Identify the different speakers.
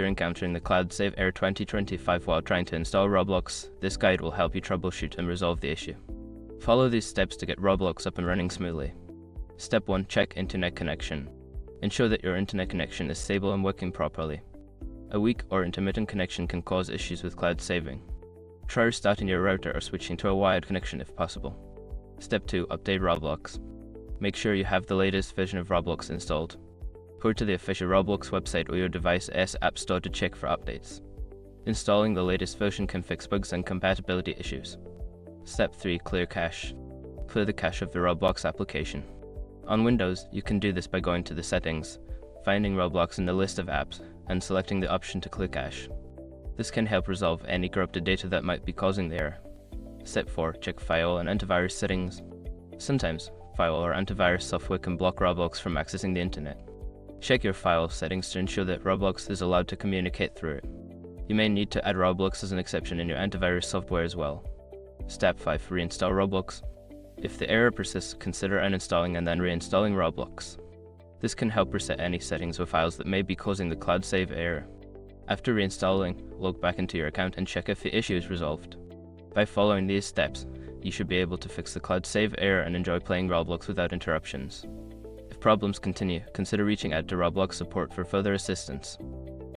Speaker 1: you're encountering the Cloud Save Error 2025 while trying to install Roblox, this guide will help you troubleshoot and resolve the issue. Follow these steps to get Roblox up and running smoothly. Step 1. Check internet connection. Ensure that your internet connection is stable and working properly. A weak or intermittent connection can cause issues with cloud saving. Try restarting your router or switching to a wired connection if possible. Step 2. Update Roblox. Make sure you have the latest version of Roblox installed. Go to the official Roblox website or your device's app store to check for updates. Installing the latest version can fix bugs and compatibility issues. Step 3. Clear cache. Clear the cache of the Roblox application. On Windows, you can do this by going to the settings, finding Roblox in the list of apps, and selecting the option to clear cache. This can help resolve any corrupted data that might be causing the error. Step 4. Check file and antivirus settings. Sometimes, file or antivirus software can block Roblox from accessing the internet. Check your file settings to ensure that Roblox is allowed to communicate through it. You may need to add Roblox as an exception in your antivirus software as well. Step 5. Reinstall Roblox. If the error persists, consider uninstalling and then reinstalling Roblox. This can help reset any settings or files that may be causing the cloud save error. After reinstalling, log back into your account and check if the issue is resolved. By following these steps, you should be able to fix the cloud save error and enjoy playing Roblox without interruptions. If problems continue, consider reaching out to Roblox support for further assistance.